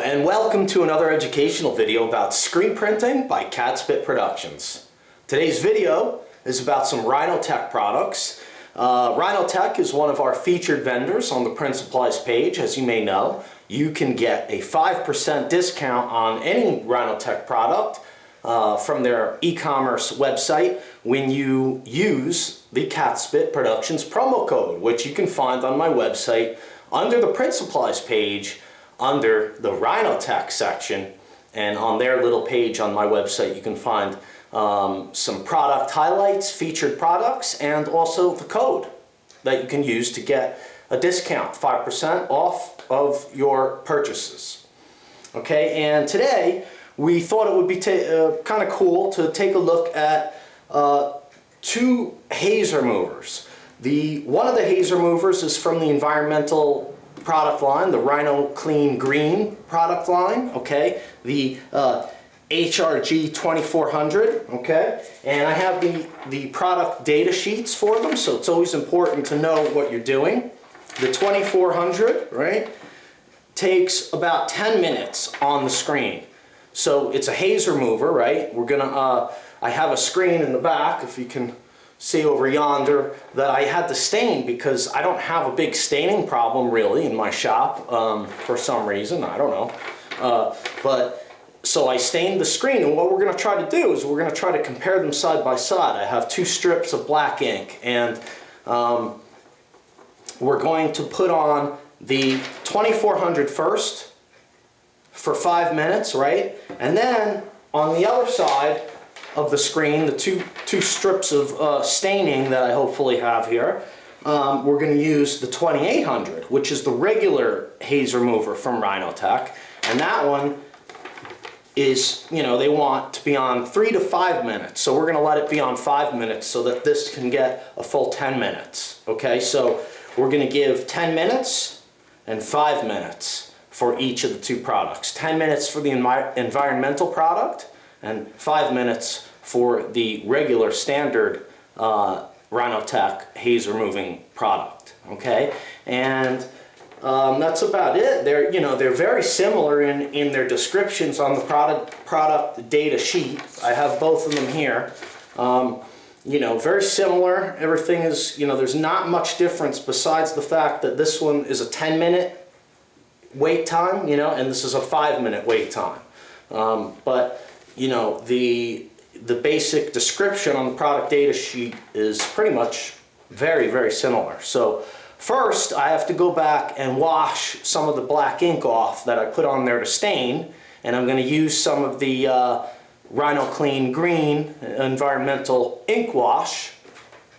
and welcome to another educational video about screen printing by Catspit Productions. Today's video is about some RhinoTech products. RhinoTech is one of our featured vendors on the print supplies page. As you may know, you can get a 5% discount on any RhinoTech product from their e-commerce website when you use the Catspit Productions promo code, which you can find on my website under the print supplies page under the RhinoTech section. And on their little page on my website you can find some product highlights, featured products, and also the code that you can use to get a discount, 5% off of your purchases. Okay, and today we thought it would be kind of cool to take a look at two haze removers. One of the haze removers is from the environmental product line, the RhinoClean Green product line, okay? The HRG 2400, okay? And I have the product data sheets for them, so it's always important to know what you're doing. The 2400, right, takes about 10 minutes on the screen. So it's a haze remover, right? We're gonna, I have a screen in the back, if you can see over yonder, that I had to stain because I don't have a big staining problem really in my shop for some reason, I don't know. So I stained the screen, and what we're gonna try to do is we're gonna try to compare them side by side. I have two strips of black ink, and we're going to put on the 2400 first for 5 minutes, right? And then on the other side of the screen, the two strips of staining that I hopefully have here, we're going to use the 2800, which is the regular haze remover from RhinoTech, and that one is, you know, they want to be on 3 to 5 minutes, so we're going to let it be on 5 minutes so that this can get a full 10 minutes. Okay, so we're going to give 10 minutes and 5 minutes for each of the two products. 10 minutes for the environmental product and 5 minutes for the regular standard RhinoTech haze removing product. Okay, and that's about it. They're very similar in their descriptions on the product data sheet. I have both of them here. Very similar. Everything is, there's not much difference besides the fact that this one is a 10-minute wait time, and this is a 5-minute wait time. But the basic description on the product data sheet is pretty much very, very similar. So first I have to go back and wash some of the black ink off that I put on there to stain, and I'm going to use some of the RhinoClean Green environmental ink wash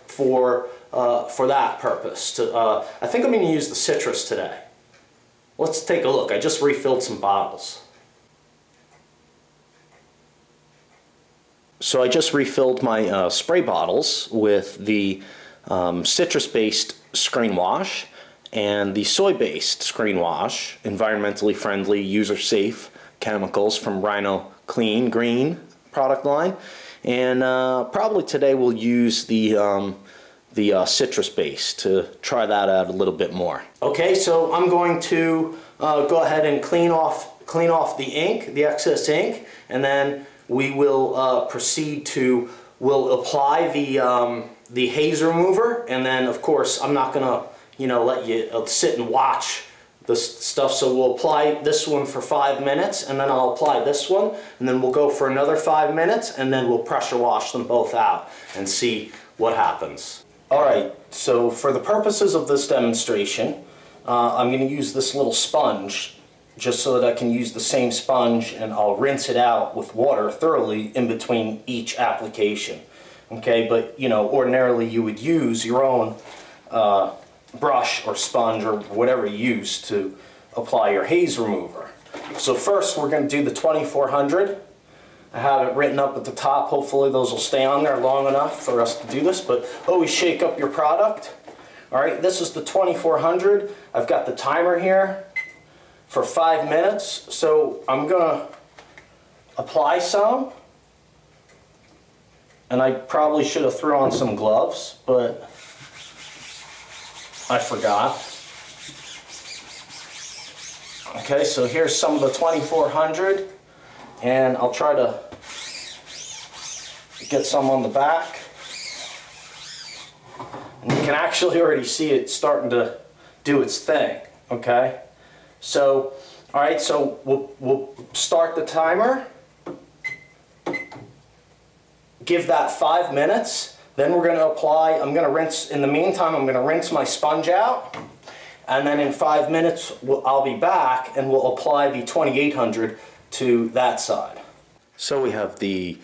for that purpose. I think I'm going to use the citrus today. Let's take a look. I just refilled some bottles. So I just refilled my spray bottles with the citrus-based screen wash and the soy-based screen wash, environmentally friendly, user-safe chemicals from RhinoClean Green product line. And probably today we'll use the citrus base to try that out a little bit more. Okay, so I'm going to go ahead and clean off the ink, the excess ink, and then we will proceed to, we'll apply the haze remover, and then of course I'm not gonna let you sit and watch this stuff, so we'll apply this one for 5 minutes, and then I'll apply this one, and then we'll go for another 5 minutes, and then we'll pressure wash them both out and see what happens. Alright, so for the purposes of this demonstration, I'm going to use this little sponge just so that I can use the same sponge, and I'll rinse it out with water thoroughly in between each application. Okay, but ordinarily you would use your own brush or sponge or whatever you use to apply your haze remover. So first we're going to do the 2400. I have it written up at the top. Hopefully those will stay on there long enough for us to do this, but always shake up your product. Alright, this is the 2400. I've got the timer here for 5 minutes, so I'm going to apply some. And I probably should have thrown on some gloves, but I forgot. Okay, so here's some of the 2400, and I'll try to get some on the back. And you can actually already see it starting to do its thing, okay? So, all right, so we'll start the timer. Give that 5 minutes. Then we're going to apply, I'm going to rinse, in the meantime, I'm going to rinse my sponge out. And then in 5 minutes, I'll be back and we'll apply the 2800 to that side. So we have the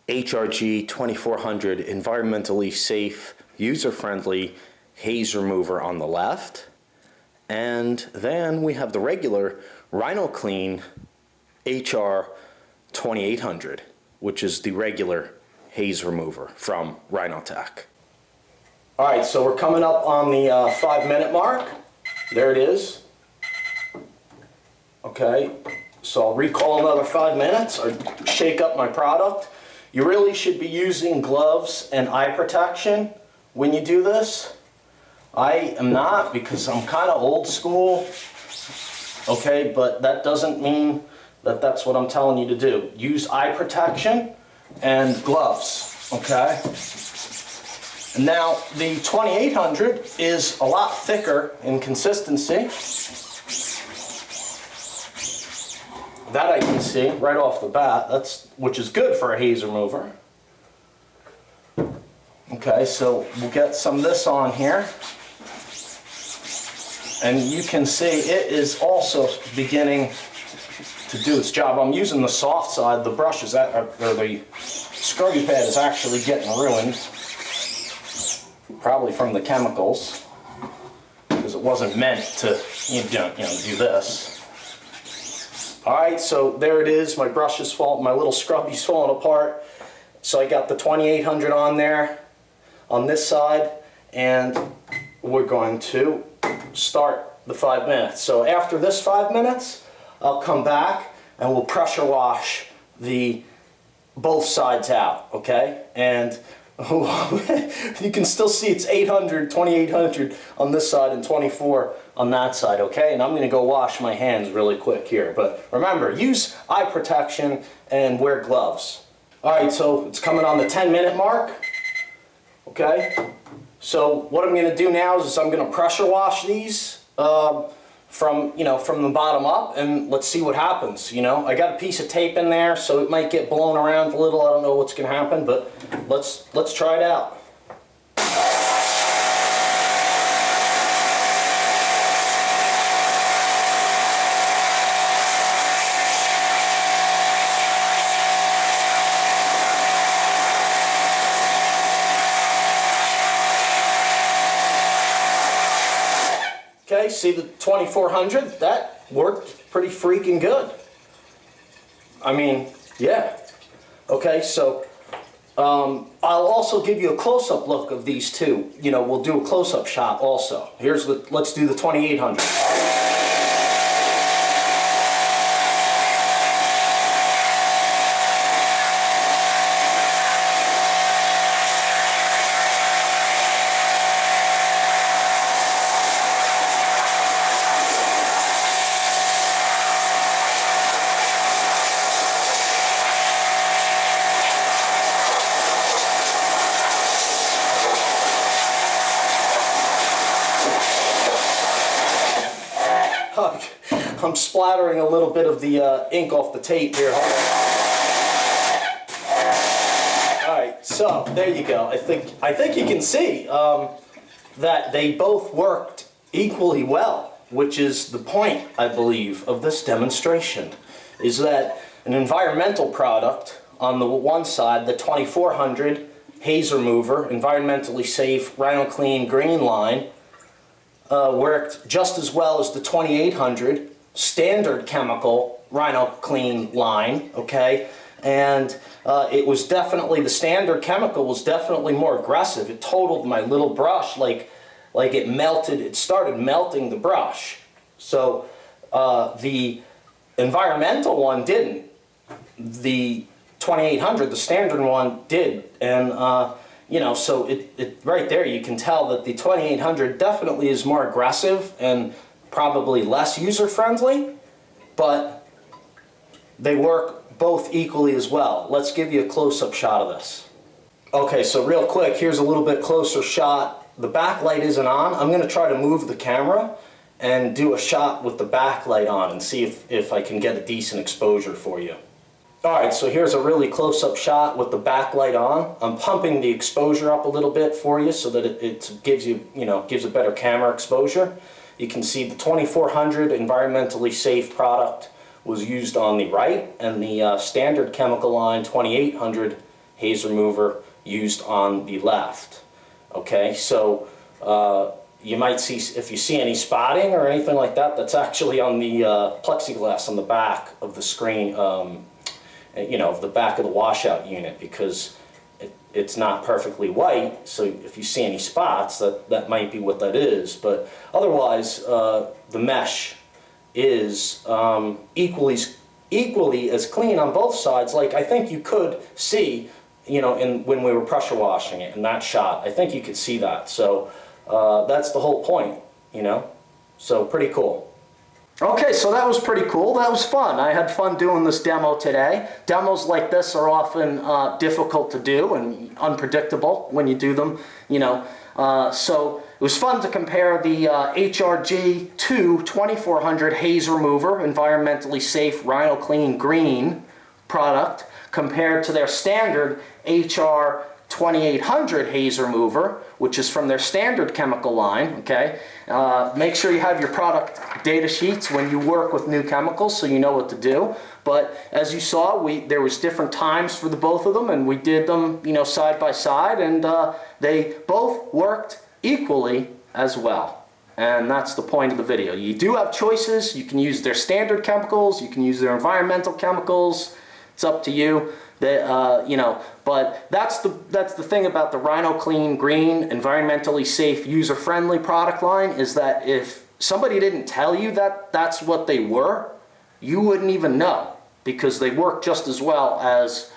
HRG 2400 environmentally safe, user-friendly haze remover on the left. And then we have the regular RhinoClean HR 2800, which is the regular haze remover from RhinoTech. All right, so we're coming up on the 5 minute mark. There it is. Okay, so I'll recall another 5 minutes or shake up my product. You really should be using gloves and eye protection when you do this. I am not, because I'm kind of old school. Okay, but that doesn't mean that that's what I'm telling you to do. Use eye protection and gloves, okay? And now the 2800 is a lot thicker in consistency. That I can see right off the bat, which is good for a haze remover. Okay, so we'll get some of this on here. And you can see it is also beginning to do its job. I'm using the soft side. The brush is or the scrubby pad is actually getting ruined, probably from the chemicals, because it wasn't meant to do this. All right, so there it is. My brush is falling. My little scrubby's falling apart. So I got the 2800 on there, on this side, and we're going to start the 5 minutes. So after this 5 minutes, I'll come back and we'll pressure wash both sides out, okay? And you can still see it's 800, 2800 on this side and 24 on that side, okay? And I'm going to go wash my hands really quick here. But remember, use eye protection and wear gloves. All right, so it's coming on the 10-minute mark, okay? So what I'm going to do now is I'm going to pressure wash these from the bottom up, and let's see what happens. I got a piece of tape in there, so it might get blown around a little. I don't know what's going to happen, but let's try it out. Okay, see the 2400? That worked pretty freaking good. I mean, yeah. Okay, so I'll also give you a close-up look of these two. We'll do a close-up shot also. Let's do the 2800. I'm splattering a little bit of the ink off the tape here. Alright, so there you go. I think you can see that they both worked equally well, which is the point, I believe, of this demonstration, is that an environmental product on the one side, the 2400 haze remover, environmentally safe RhinoClean Green line, worked just as well as the 2800 standard chemical RhinoClean line, okay? And it was definitely, the standard chemical was definitely more aggressive. It totaled my little brush like it melted, it started melting the brush. So the environmental one didn't. The 2800, the standard one, did. And so it right there you can tell that the 2800 definitely is more aggressive and probably less user-friendly. but they work both equally as well. Let's give you a close-up shot of this. Okay, so real quick, here's a little bit closer shot. The backlight isn't on. I'm going to try to move the camera and do a shot with the backlight on and see if I can get a decent exposure for you. Alright, so here's a really close-up shot with the backlight on. I'm pumping the exposure up a little bit for you so that it gives you, gives a better camera exposure. You can see the 2400 environmentally safe product was used on the right, and the standard chemical line 2800 haze remover used on the left. Okay, so you might see, if you see any spotting or anything like that, that's actually on the plexiglass on the back of the screen, the back of the washout unit, because it's not perfectly white, so if you see any spots, that might be what that is. But otherwise, the mesh is equally as clean on both sides. Like I think you could see, when we were pressure washing it in that shot, I think you could see that. So that's the whole point, so pretty cool. Okay, so that was pretty cool. That was fun. I had fun doing this demo today. Demos like this are often difficult to do and unpredictable when you do them, So it was fun to compare the HRG 2400 haze remover, environmentally safe RhinoClean Green product, compared to their standard HR 2800 haze remover, which is from their standard chemical line. Okay, make sure you have your product data sheets when you work with new chemicals so you know what to do. But as you saw, there was different times for the both of them, and we did them side by side, and they both worked equally as well. And that's the point of the video. You do have choices. You can use their standard chemicals, you can use their environmental chemicals. It's up to you. But that's the thing about the RhinoClean Green environmentally safe, user-friendly product line, is that if somebody didn't tell you that that's what they were, you wouldn't even know, because they work just as well as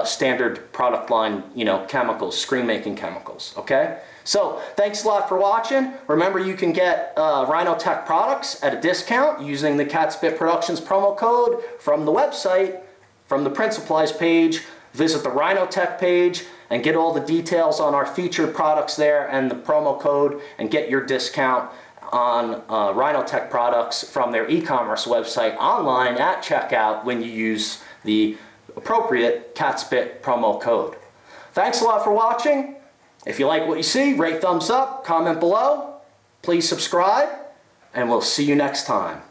standard product line, chemicals, screen-making chemicals. Okay. So thanks a lot for watching. Remember, you can get RhinoTech products at a discount using the Catspit Productions promo code from the website. From the print supplies page, visit the RhinoTech page and get all the details on our featured products there and the promo code, and get your discount on RhinoTech products from their e-commerce website online at checkout when you use the appropriate Catspit promo code. Thanks a lot for watching. If you like what you see, rate, thumbs up, comment below, please subscribe, and we'll see you next time.